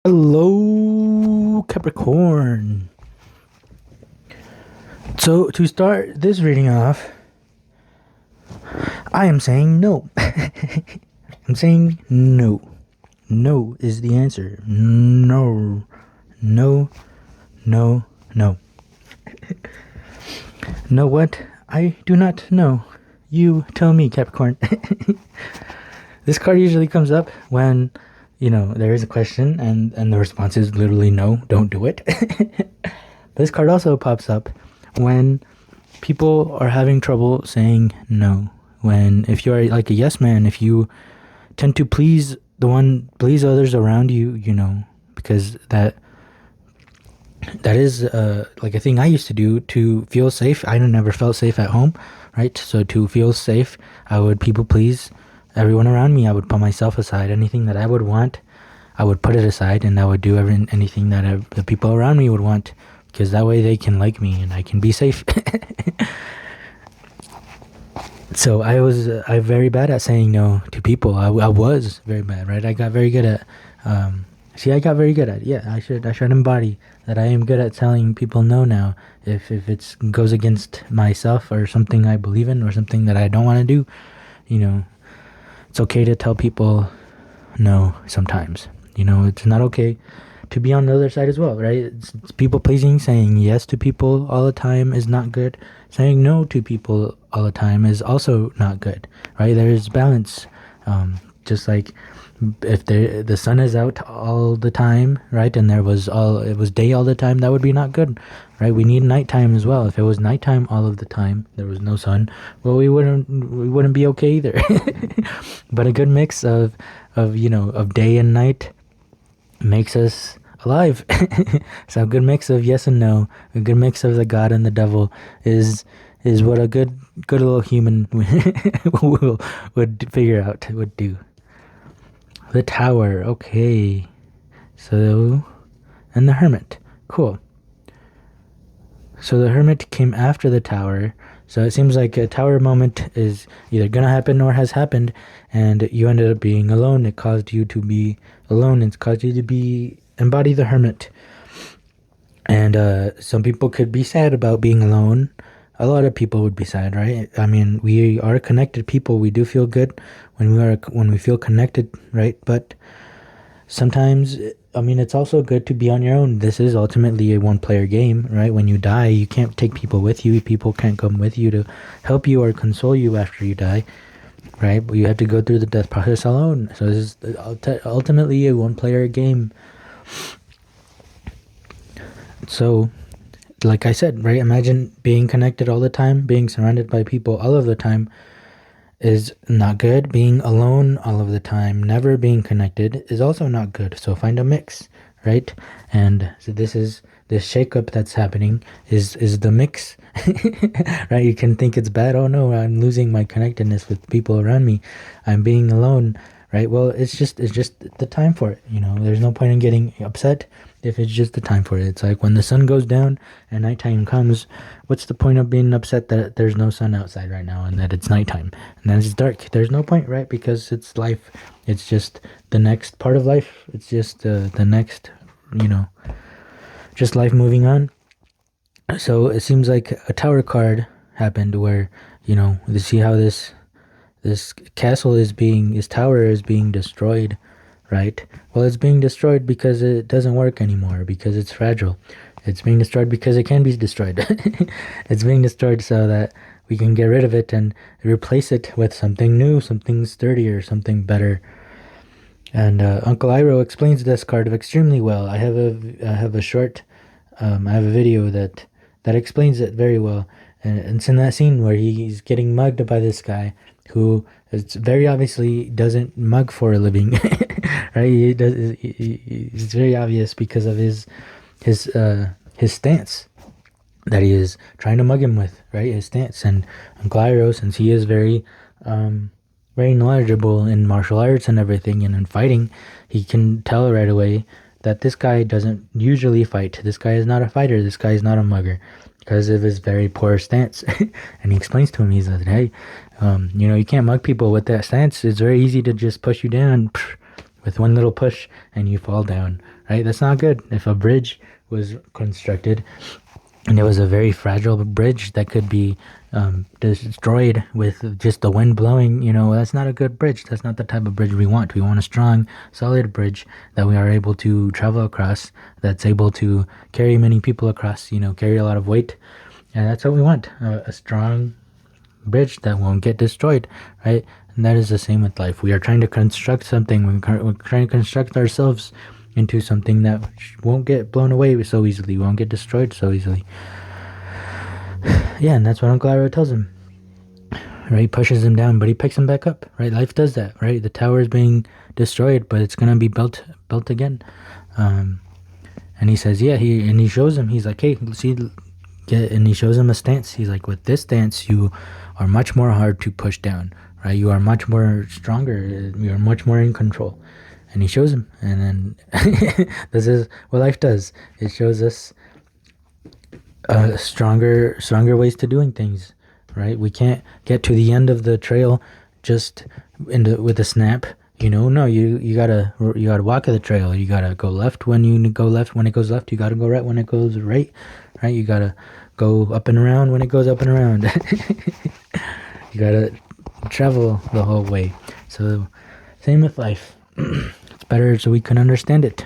Hello, Capricorn. So, to start this reading off, I am saying no. I'm saying no. No is the answer. No. No. No. No. Know what? I do not know. You tell me, Capricorn. This card usually comes up when, there is a question and the response is literally no, don't do it. But this card also pops up when people are having trouble saying no. If you're like a yes man, if you tend to please others around you, because that is like a thing I used to do to feel safe. I never felt safe at home, right? So to feel safe, I would people please everyone around me. I would put myself aside. Anything that I would want, I would put it aside, and I would do anything that the people around me would want, because that way they can like me and I can be safe. So I was very bad at saying no to people. I was very bad, right? I got very good at I got very good at it. Yeah, I should embody that I am good at telling people no now. If it goes against myself or something I believe in or something that I don't want to do, it's okay to tell people no sometimes. It's not okay to be on the other side as well, right? It's people pleasing. Saying yes to people all the time is not good. Saying no to people all the time is also not good, right? There is balance. Just like if the sun is out all the time, right, and it was day all the time, that would be not good, right? We need nighttime as well. If it was nighttime all of the time, there was no sun, well, we wouldn't be okay either. But a good mix of day and night makes us alive. So a good mix of yes and no, a good mix of the God and the devil is what a good little human would figure out, would do. The Tower, okay. So, and the Hermit, cool. So the Hermit came after the Tower. So it seems like a Tower moment is either gonna happen or has happened, and you ended up being alone. It caused you to be alone. It's caused you to embody the Hermit. And some people could be sad about being alone. A lot of people would be sad, right? I mean, we are connected people. We do feel good when we feel connected, right? But sometimes, it's also good to be on your own. This is ultimately a one-player game, right? When you die, you can't take people with you. People can't come with you to help you or console you after you die, right? But you have to go through the death process alone. So this is ultimately a one-player game. So, like I said, right? Imagine being connected all the time, being surrounded by people all of the time is not good. Being alone all of the time, never being connected, is also not good. So find a mix, right? And so this shakeup that's happening is the mix, right? You can think it's bad. Oh no, I'm losing my connectedness with people around me. I'm being alone, right? Well, it's just the time for it. There's no point in getting upset if it's just the time for it. It's like when the sun goes down and nighttime comes, what's the point of being upset that there's no sun outside right now and that it's nighttime and then it's dark? There's no point, right? Because it's life. It's just the next part of life. It's just the next, just life moving on. So it seems like a Tower card happened where, you see how this tower is being destroyed, right? Well, it's being destroyed because it doesn't work anymore, because it's fragile. It's being destroyed because it can be destroyed. It's being destroyed so that we can get rid of it and replace it with something new, something sturdier, something better. And Uncle Iroh explains this card extremely well. I have a video that explains it very well. And it's in that scene where he's getting mugged by this guy who is very obviously doesn't mug for a living, right? It's very obvious because of his stance that he is trying to mug him with, right? His stance. And Uncle Iroh, since he is very knowledgeable in martial arts and everything and in fighting, he can tell right away that this guy doesn't usually fight. This guy is not a fighter. This guy is not a mugger, because of his very poor stance. And he explains to him, he says, hey, you can't mug people with that stance. It's very easy to just push you down with one little push and you fall down, right? That's not good. If a bridge was constructed and it was a very fragile bridge that could be destroyed with just the wind blowing, that's not a good bridge. That's not the type of bridge we want. We want a strong, solid bridge that we are able to travel across, that's able to carry many people across, carry a lot of weight. And that's what we want, a strong bridge that won't get destroyed, right? And that is the same with life. We are trying to construct something. We're trying to construct ourselves into something that won't get blown away so easily, won't get destroyed so easily. Yeah, and that's what Uncle Ira tells him. Right, he pushes him down, but he picks him back up. Right, life does that. Right, the tower is being destroyed, but it's gonna be built again. And he says, yeah. He shows him. He's like, hey, see, and he shows him a stance. He's like, with this stance, you are much more hard to push down. Right, you are much more stronger. You are much more in control. And he shows him, and then this is what life does. It shows us stronger ways to doing things, right? We can't get to the end of the trail just with a snap. No, you gotta walk the trail. You gotta go left when you go left. When it goes left, you gotta go right when it goes right. Right? You gotta go up and around when it goes up and around. You gotta travel the whole way. So, same with life. It's better so we can understand it.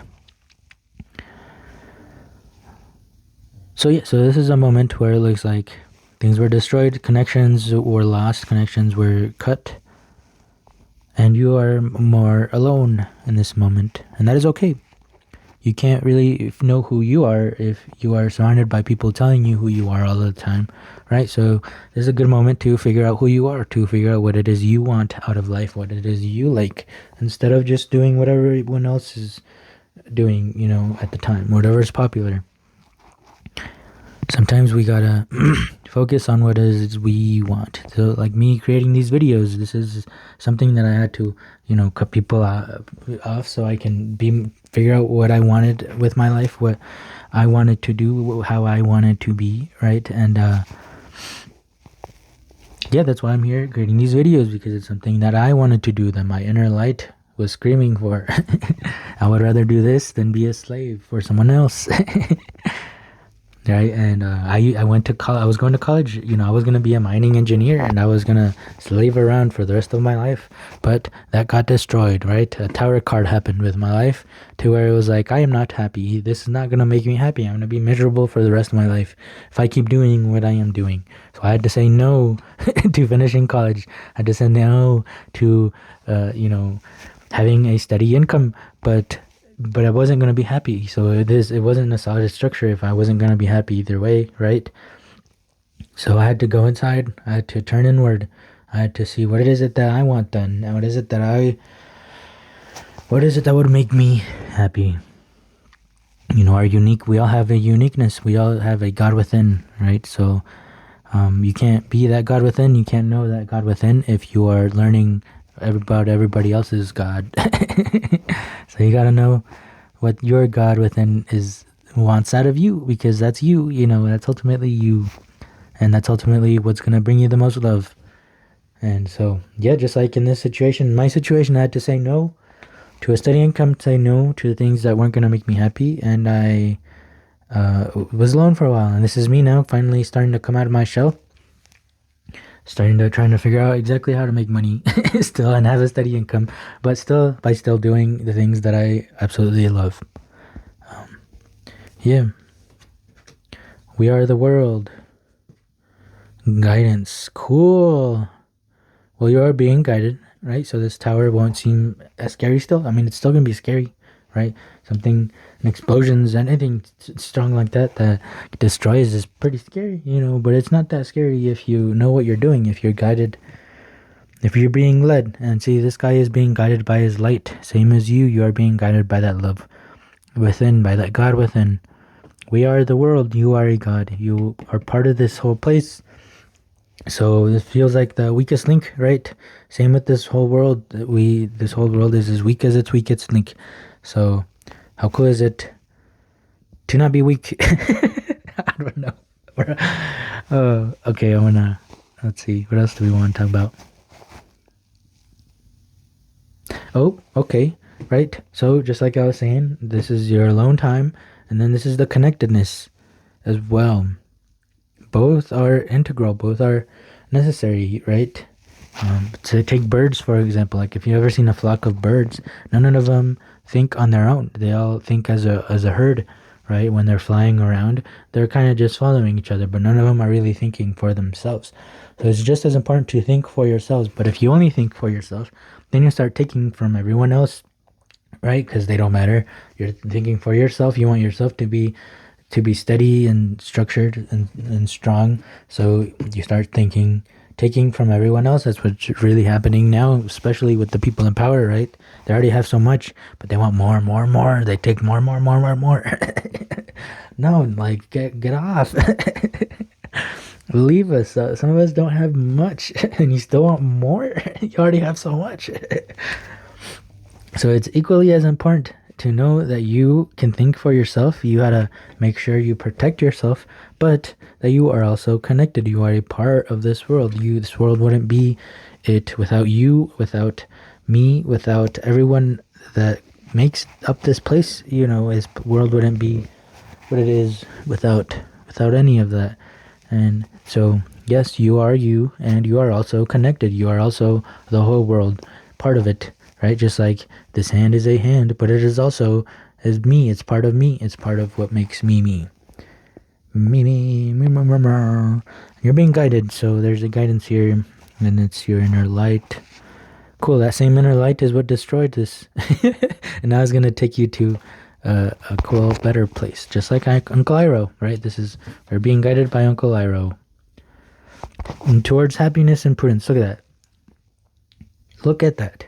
So this is a moment where it looks like things were destroyed, connections were lost, connections were cut, and you are more alone in this moment, and that is okay. You can't really know who you are if you are surrounded by people telling you who you are all the time, right? So this is a good moment to figure out who you are, to figure out what it is you want out of life, what it is you like, instead of just doing whatever everyone else is doing, at the time, whatever is popular. Sometimes we gotta focus on what it is we want. So like me creating these videos, this is something that I had to, cut people off so I can figure out what I wanted with my life, what I wanted to do, how I wanted to be, right? And yeah, that's why I'm here creating these videos, because it's something that I wanted to do, that my inner light was screaming for. I would rather do this than be a slave for someone else. Right, and I went to college. I was going to college. I was gonna be a mining engineer, and I was gonna slave around for the rest of my life. But that got destroyed. Right, a tower card happened with my life, to where it was like, I am not happy. This is not gonna make me happy. I'm gonna be miserable for the rest of my life if I keep doing what I am doing. So I had to say no to finishing college. I had to say no to having a steady income, but I wasn't going to be happy. So it wasn't a solid structure if I wasn't going to be happy either way, right? So I had to go inside. I had to turn inward. I had to see what it is that I want done. And what is it that would make me happy? Our unique, we all have a uniqueness. We all have a God within, right? So you can't be that God within. You can't know that God within if you are learning about everybody else's God. So you gotta know what your God within wants out of you, because that's you. That's ultimately you, and that's ultimately what's gonna bring you the most love. And so, yeah, just like in this situation, my situation, I had to say no to a steady income, say no to the things that weren't gonna make me happy, and I was alone for a while. And this is me now, finally starting to come out of my shell. Trying to figure out exactly how to make money still and have a steady income, but still doing the things that I absolutely love. Yeah. We are the world. Guidance. Cool. Well, you are being guided, right? So this tower won't seem as scary still. I mean, it's still going to be scary, right? An explosions, anything strong like that destroys is pretty scary, but it's not that scary if you know what you're doing, if you're guided, if you're being led. And see, this guy is being guided by his light, same as you are being guided by that love within, by that God within. We are the world. You are a God. You are part of this whole place. So this feels like the weakest link, right? Same with this whole world. This whole world is as weak as its weakest link. So how cool is it to not be weak? I don't know. Okay, let's see. What else do we want to talk about? Oh, okay. right? So just like I was saying, this is your alone time, and then this is the connectedness as well. Both are integral, both are necessary, right? To take birds, for example, like if you've ever seen a flock of birds, none of them think on their own. They all think as a herd, right? When they're flying around, they're kind of just following each other, but none of them are really thinking for themselves. So it's just as important to think for yourselves. But if you only think for yourself, then you start taking from everyone else, right? Because they don't matter. You're thinking for yourself. You want yourself to be steady and structured and strong. So you start taking from everyone else. That's what's really happening now, especially with the people in power, right? They already have so much, but they want more, more, more. They take more, more, more, more, more. No, like get off. Leave us. Some of us don't have much, and you still want more. You already have so much. So it's equally as important to know that you can think for yourself. You gotta make sure you protect yourself, but that you are also connected. You are a part of this world. This world wouldn't be it without you, without me, without everyone that makes up this place. This world wouldn't be what it is without any of that. And so, yes, you are you, and you are also connected. You are also the whole world, part of it, right? Just like this hand is a hand, but it is also as me. It's part of me. It's part of what makes me me. Me. You're being guided, so there's a guidance here, and it's your inner light. Cool, that same inner light is what destroyed this. And now it's going to take you to a cool, better place. Just like Uncle Iroh, right? We're being guided by Uncle Iroh. And towards happiness and prudence. Look at that. Look at that.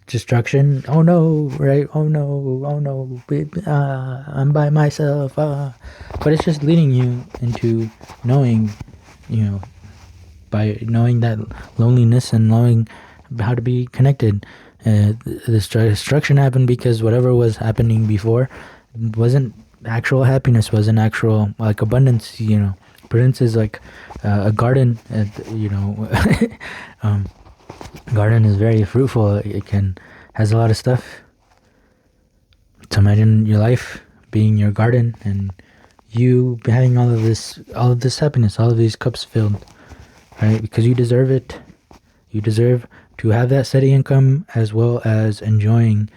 Destruction. Oh no, right? Oh no, I'm by myself. But it's just leading you into knowing, by knowing that loneliness and knowing how to be connected. The destruction happened because whatever was happening before wasn't actual happiness, wasn't actual like abundance. Prudence is like a garden. Garden is very fruitful. It has a lot of stuff. So imagine your life being your garden and you having all of this happiness, all of these cups filled, right? Because you deserve it. You deserve to have that steady income as well as enjoying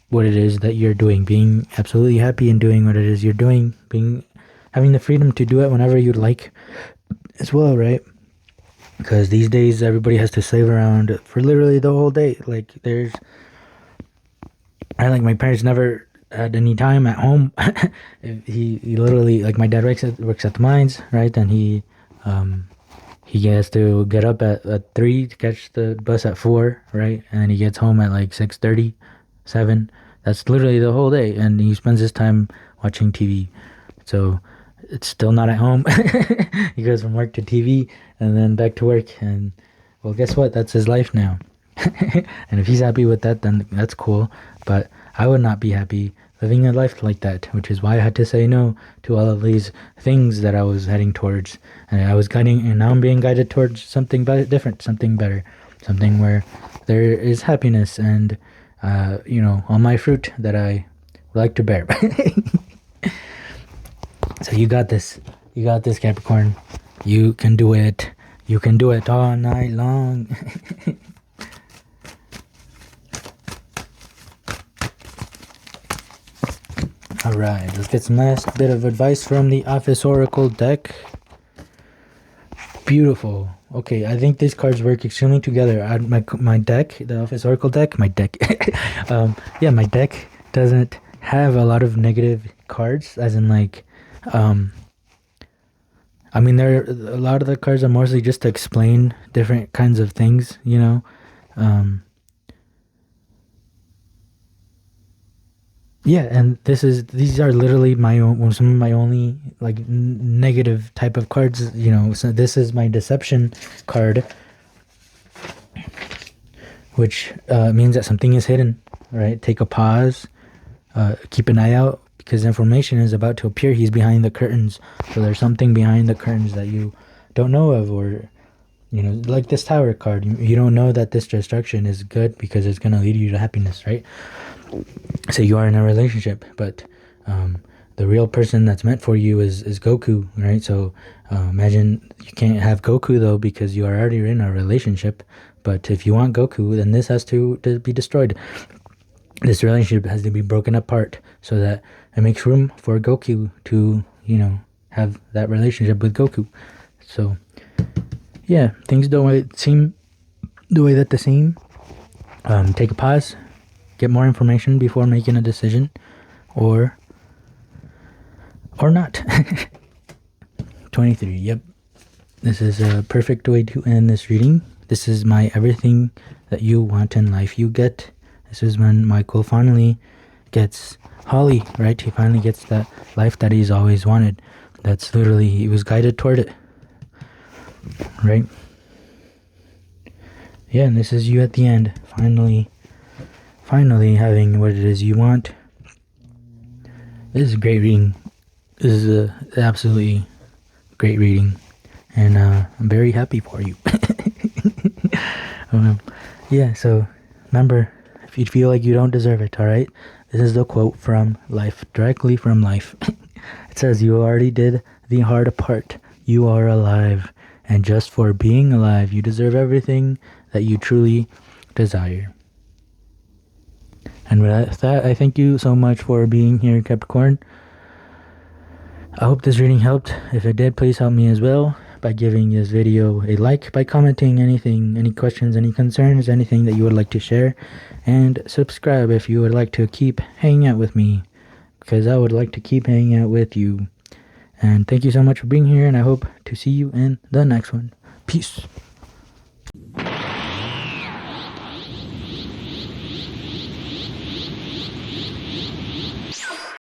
what it is that you're doing, being absolutely happy in doing what it is you're doing, having the freedom to do it whenever you'd like as well, right? Because these days everybody has to slave around for literally the whole day. Like my parents never had any time at home. he literally, like my dad works at the mines, right? And he has to get up at 3 to catch the bus at 4, right? And then he gets home at like 6:30, 7. That's literally the whole day, and he spends his time watching TV. So it's still not at home. He goes from work to TV and then back to work, and well, guess what? That's his life now. And if he's happy with that, then that's cool. But I would not be happy living a life like that, which is why I had to say no to all of these things that I was heading towards. And now I'm being guided towards something different, something better, something where there is happiness and, all my fruit that I like to bear. So you got this. You got this, Capricorn. You can do it. You can do it all night long. Alright, let's get some last bit of advice from the Office Oracle deck. Beautiful. Okay, I think these cards work extremely together. My deck, the Office Oracle deck, my deck doesn't have a lot of negative cards, as in like, there a lot of the cards are mostly just to explain different kinds of things, Yeah, and these are literally some of my only like negative type of cards, So this is my deception card, which means that something is hidden, right? Take a pause, keep an eye out, because information is about to appear. He's behind the curtains, so there's something behind the curtains that you don't know of, or like this Tower card. You don't know that this destruction is good because it's going to lead you to happiness, right? say you are in a relationship, but the real person that's meant for you is Goku, right? So imagine you can't have Goku though because you are already in a relationship. But if you want Goku, then this has to be destroyed. This relationship has to be broken apart so that it makes room for Goku to, have that relationship with Goku. So yeah, things don't seem the way that they seem. Take a pause, get more information before making a decision, or not. 23. Yep, this is a perfect way to end this reading. This is my everything that you want in life you get. This is when Michael finally gets Holly, right? He finally gets that life that he's always wanted. That's literally, he was guided toward it, right? Yeah, and this is you at the end, finally having what it is you want. This is a great reading. This is a absolutely great reading, and I'm very happy for you. Yeah, so remember, if you feel like you don't deserve it, all right? This is the quote from life, directly from life. It says, "You already did the hard part. You are alive, and just for being alive, you deserve everything that you truly desire." And with that, I thank you so much for being here, Capricorn. I hope this reading helped. If it did, please help me as well by giving this video a like, by commenting anything, any questions, any concerns, anything that you would like to share, and subscribe if you would like to keep hanging out with me, because I would like to keep hanging out with you. And thank you so much for being here, and I hope to see you in the next one. Peace.